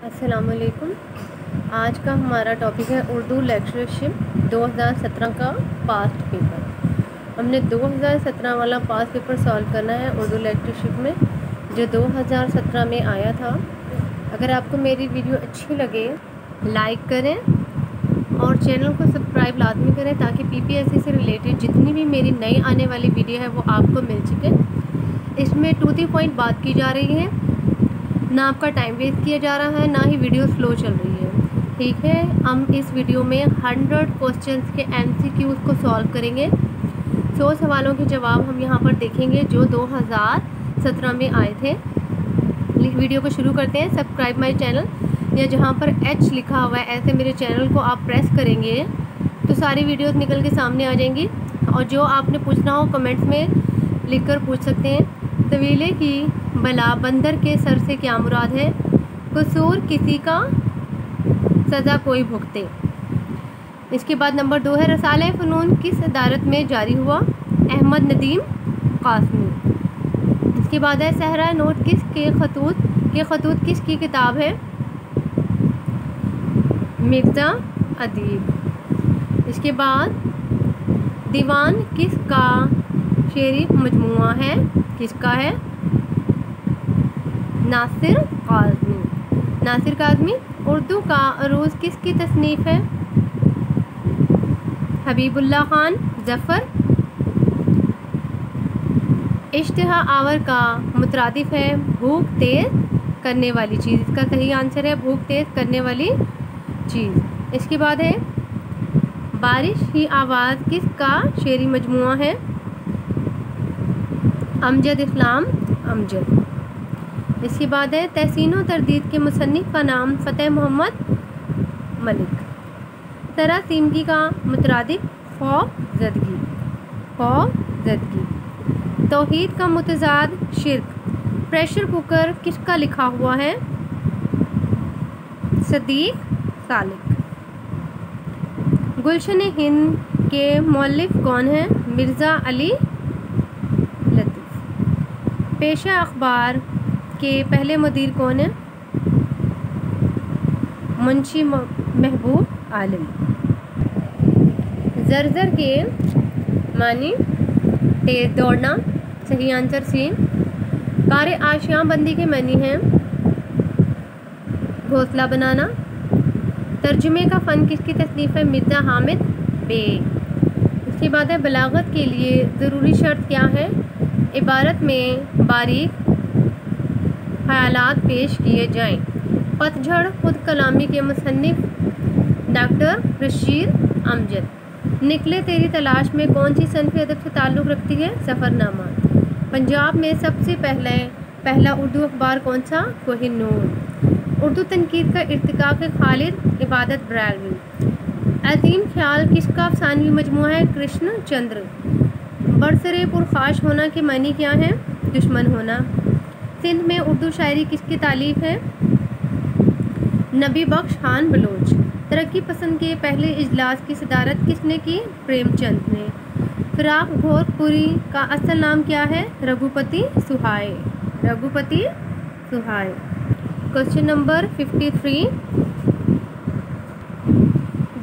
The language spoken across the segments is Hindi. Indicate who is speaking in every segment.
Speaker 1: अस्सलाम वालेकुम। आज का हमारा टॉपिक है उर्दू लेक्चरशिप 2017 का पास्ट पेपर। हमने 2017 वाला पास्ट पेपर सॉल्व करना है उर्दू लेक्चरशिप में, जो 2017 में आया था। अगर आपको मेरी वीडियो अच्छी लगे लाइक करें और चैनल को सब्सक्राइब लाजमी करें, ताकि पीपीएससी से रिलेटेड जितनी भी मेरी नई आने वाली वीडियो है वो आपको मिल सके। इसमें टू दी पॉइंट बात की जा रही है, ना आपका टाइम वेस्ट किया जा रहा है, ना ही वीडियो स्लो चल रही है। ठीक है, हम इस वीडियो में 100 क्वेश्चंस के एमसीक्यूज़ को सॉल्व करेंगे। 100 सवालों के जवाब हम यहाँ पर देखेंगे जो 2017 में आए थे। वीडियो को शुरू करते हैं। सब्सक्राइब माय चैनल, या जहाँ पर H लिखा हुआ है ऐसे मेरे चैनल को आप प्रेस करेंगे तो सारी वीडियोस निकल के सामने आ जाएंगी। और जो आपने पूछना हो कमेंट्स में लिख कर पूछ सकते हैं। तवीले की बला बंदर के सर से क्या मुराद है? कसूर किसी का सज़ा कोई भुगते। इसके बाद नंबर 2 है, रसाले फ़नून किस अदालत में जारी हुआ? अहमद नदीम कासमी। इसके बाद है, सहरा नोट किस के खतूत किसकी किताब है? मिर्ज़ा अदीब। इसके बाद दीवान किसका शेरी मजमुआ है? किसका है? नासिर काज़मी। उर्दू का अरूज किसकी तसनीफ़ है? हबीबुल्लाह खान ज़फ़र। इश्तिहा आवर का मुतरादिफ है भूख तेज़ करने वाली चीज़। इसका सही आंसर है भूख तेज़ करने वाली चीज़। इसके बाद है, बारिश की आवाज़ किसका शेरी मजमुआ है? अमजद इस्लाम अमजद। इसके बाद है, तहसीन व तरदीद के मुसन्निफ़ का नाम फ़तेह मोहम्मद मलिक। तरासीमगी का मुतरादिफ खौफज़दगी। तौहीद का मुतज़ाद शिर्क। प्रेशर कुकर किसका लिखा हुआ है? सदीक सालिक। गुलशन हिंद के मौलिफ कौन है? मिर्ज़ा अली लतीफ़। पेशा अखबार के पहले मुदीर कौन है? मुंशी महबूब आलम। ज़रज़र के मानी तेज़ दौड़ना। सही आंसर सी। कार्य आशिया बंदी के मानी हैं घोंसला बनाना। तर्जुमे का फ़न किसकी तसनीफ़ है? मिर्ज़ा हामिद बेग। इसके बाद है, बलागत के लिए ज़रूरी शर्त क्या है? इबारत में बारीक ख़यालात पेश किए जाएं। पतझड़ खुद कलामी के मुसन्निफ़ डॉक्टर रशीद अमजद। निकले तेरी तलाश में कौन सी सनफ़ अदब से ताल्लुक़ रखती है? सफ़रनामा। पंजाब में सबसे पहला उर्दू अखबार कौन सा? कोहिनूर। उर्दू तनकीद का इर्तिकाब है खालिद इबादत बरेलवी। अज़ीम ख्याल किसका अफ़सानवी मजमूआ है? कृष्ण चंद्र। बरसरे पुरखाश होना के मानी क्या है? दुश्मन होना। सिंध में उर्दू शायरी किसकी तालीफ है? नबी बख्श खान बलोच। तरक्की पसंद के पहले इजलास की सदारत किसने की? प्रेमचंद ने। फिराक घोरपुरी का असल नाम क्या है? रघुपति सुहाय। क्वेश्चन नंबर 53,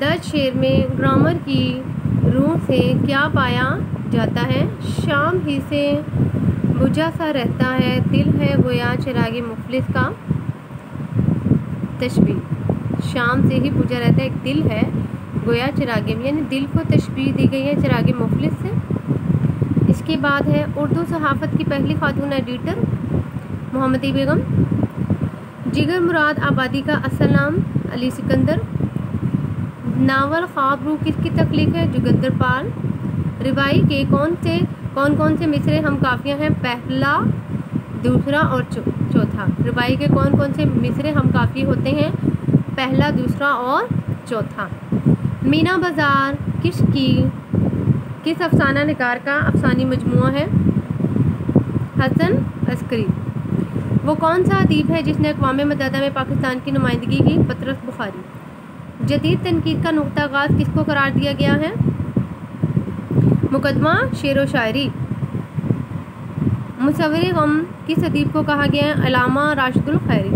Speaker 1: दर्ज शेर में ग्रामर की रूह से क्या पाया जाता है? शाम ही से बुझा सा रहता है दिल है गोया चिरागे मुफलिस का। तशबीह। शाम से ही बुझा रहता है एक दिल है गोया चिरागे, यानी दिल को तशबीह दी गई है चिरागे मुफलिस से। इसके बाद है, उर्दू सहाफ़त की पहली खातून एडिटर मोहम्मदी बेगम। जिगर मुराद आबादी का असल नाम अली सिकंदर। नावल ख्वाब रूह किसकी तख्लीक है? जुगंदर पाल। रिवाई के कौन कौन से मिसरे हम काफिया हैं? पहला, दूसरा और चौथा। रिवाई के कौन कौन से मिसरे हम काफ़ी होते हैं? पहला, दूसरा और चौथा। मीना बाज़ार किस अफसाना निगार का अफसानी मजमुआ है? हसन अस्करी। वो कौन सा अदीब है जिसने अक़वाम मुत्तहिदा में पाकिस्तान की नुमाइंदगी की? पतरस बुखारी। जदीद तनकीद का नुक्ता आगाज़ किसको करार दिया गया है? मुकदमा शेर व शायरी। मुसव्विर गम किस अदीब को कहा गया है? अल्लामा राशिदुल खैरी।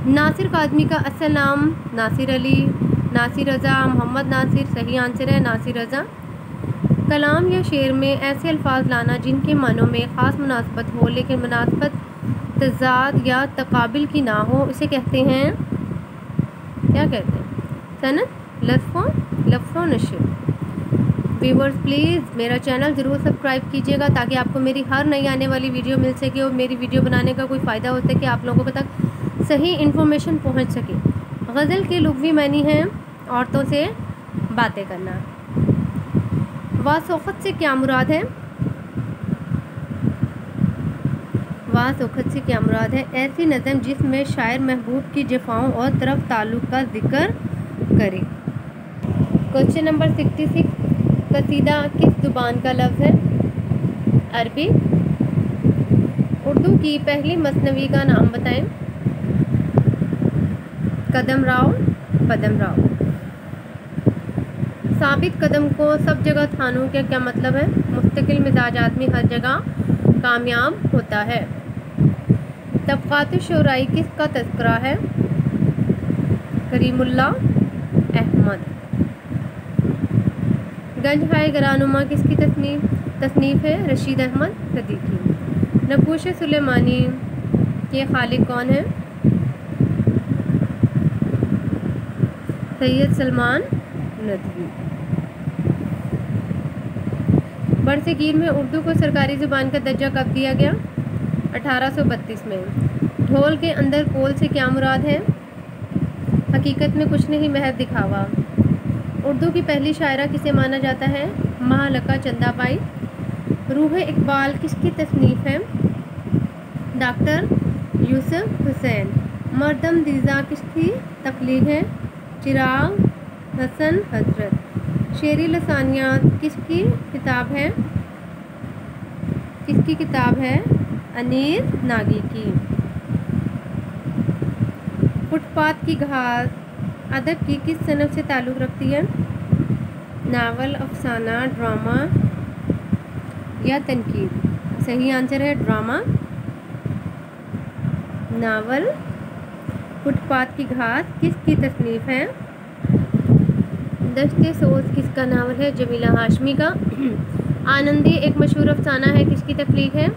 Speaker 1: नासिर काज़मी का असल नाम नासिर अली, नासिर रज़ा, मोहम्मद नासिर। सही आंसर है नासिर रज़ा। कलाम या शेर में ऐसे अल्फाज लाना जिनके मानों में ख़ास मुनासबत हो लेकिन मुनासबत तज़ाद या तकाबिल की ना हो, इसे कहते हैं, क्या कहते हैं? सनद, लफ्ज़ नशर। व्यूअर्स प्लीज़ मेरा चैनल ज़रूर सब्सक्राइब कीजिएगा ताकि आपको मेरी हर नई आने वाली वीडियो मिल सके और मेरी वीडियो बनाने का कोई फ़ायदा हो सके, आप लोगों तक सही इन्फॉर्मेशन पहुंच सके। गज़ल के लुग़वी मानी हैं औरतों से बातें करना। वासौखत से क्या मुराद है? वासौखत से क्या मुराद है? ऐसी नज़म जिसमें शायर महबूब की जफ़ाओं और तरफ ताल्लुक़ का ज़िक्र करे। क्वेश्चन नंबर 66, कसीदा किस ज़ुबान का लफ्ज़ है? अरबी। उर्दू की पहली मसनवी का नाम बताएं। कदम राव, पदम राव। साबित कदम को सब जगह थानों का क्या मतलब है? मुस्तकिल मिजाज आदमी हर जगह कामयाब होता है। तबक़ात शुराई किसका तज़किरा है? करीमुल्लाह अहमद। गंज हाय गरानुमा किसकी तसनीफ़ है? रशीद अहमद सदीकी। नक़ूश सुलेमानी के खालिक कौन है? सैयद सलमान नदवी। बरसगीर में उर्दू को सरकारी ज़ुबान का दर्जा कब दिया गया? 1832 में। ढोल के अंदर कोल से क्या मुराद है? हकीकत में कुछ नहीं, महज दिखावा। उर्दू की पहली शायरा किसे माना जाता है? महालका चंदाबाई। रूह इकबाल किसकी तसनीफ़ है? डॉक्टर यूसुफ हुसैन। मरदम दीज़ा किसकी तख्लीक है? चिराग हसन हजरत। शेरी लसानियात किसकी किताब है? किसकी किताब है? अनीस नागी की। फुटपाथ की घास अदब की किस सनफ़ से ताल्लुक़ रखती है? नावल, अफसाना, ड्रामा या तनकीद? सही आंसर है ड्रामा। नावल। फुटपाथ की घास किसकी तसनीफ़ है? दश्ते सोज किसका नावल है? जमीला हाशमी का। आनंदी एक मशहूर अफसाना है, किसकी तख्लीक है?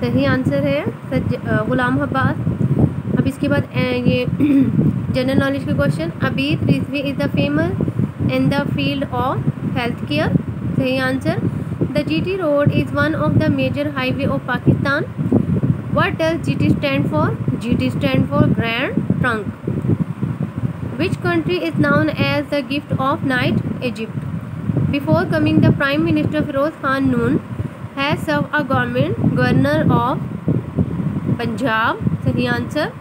Speaker 1: सही आंसर है ग़ुलाम अब्बास। अब इसके बाद ये जनरल नॉलेज के question. Abid Rizvi is the famous in the field of health care. सही answer. The GT road is one of the major highway of Pakistan. What does GT stand for? GT stand for grand trunk. Which country is known as the gift of night? Egypt. Before coming, the Prime Minister Feroz Khan Noon has served a governor of Punjab. सही answer.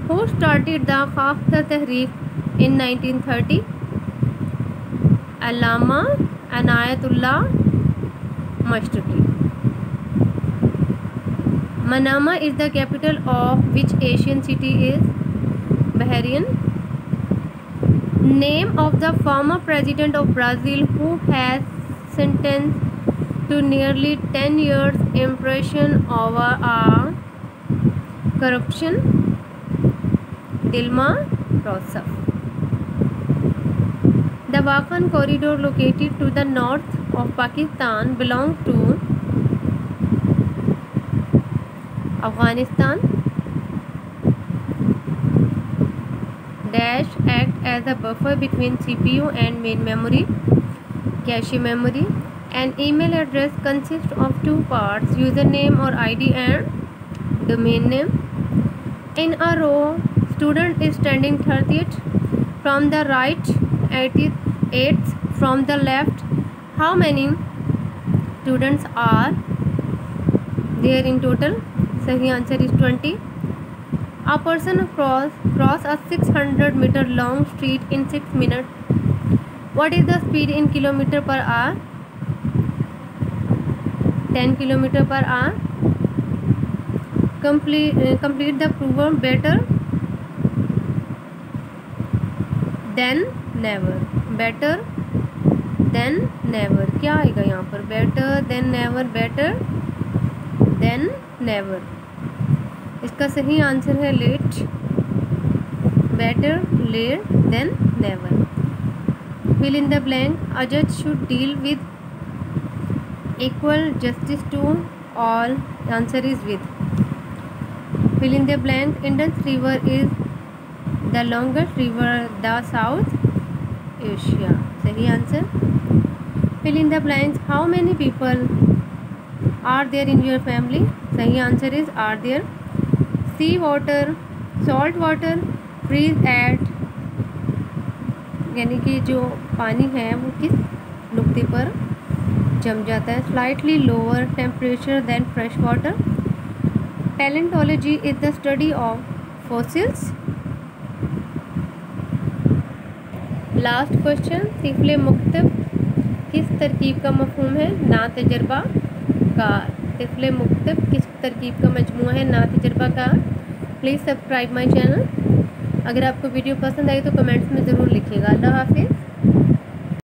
Speaker 1: Who started the Khafta Tehreek in 1930? Allama Anayatullah Mashtaqi. Manama is the capital of which Asian city is? Bahrain. Name of the former president of Brazil who has sentenced to nearly 10 years imprisonment over corruption? Dilma Rousseff. The Wakhan corridor located to the north of Pakistan belongs to Afghanistan. Dash act as a buffer between CPU and main memory. Cache memory. An email address consists of two parts, username or ID and domain name. In a row, student is standing 30th from the right, 88th from the left. How many students are there in total? Sahi answer is 20. A person cross a 600 meter long street in 6 minutes. What is the speed in kilometer per hour? 10 kilometer per hour. Complete the proverb better than never. Better than never क्या आएगा यहाँ पर? Better than never, better than never. इसका सही आंसर है late. Better late than never. Fill in the blank, a जज should deal with equal justice to all. Answer is with. Fill in the blank, Indus river is the longest river the South Asia. सही answer. Fill in the blanks, how many people are there in your family? सही answer is are there. Sea water, salt water freeze at, यानी कि जो पानी है वो किस नुक्ते पर जम जाता है? Slightly lower temperature than fresh water. Palaeontology is the study of fossils. Last question, तिफले मुक्तब किस तरकीब का मफहूम है? ना तजर्बा का। तिफले मुक्तब किस तरकीब का मजमूआ है? ना तजर्बा का। Please subscribe my channel. अगर आपको वीडियो पसंद आई तो कमेंट्स में ज़रूर लिखिएगा। अल्लाह हाफिज़।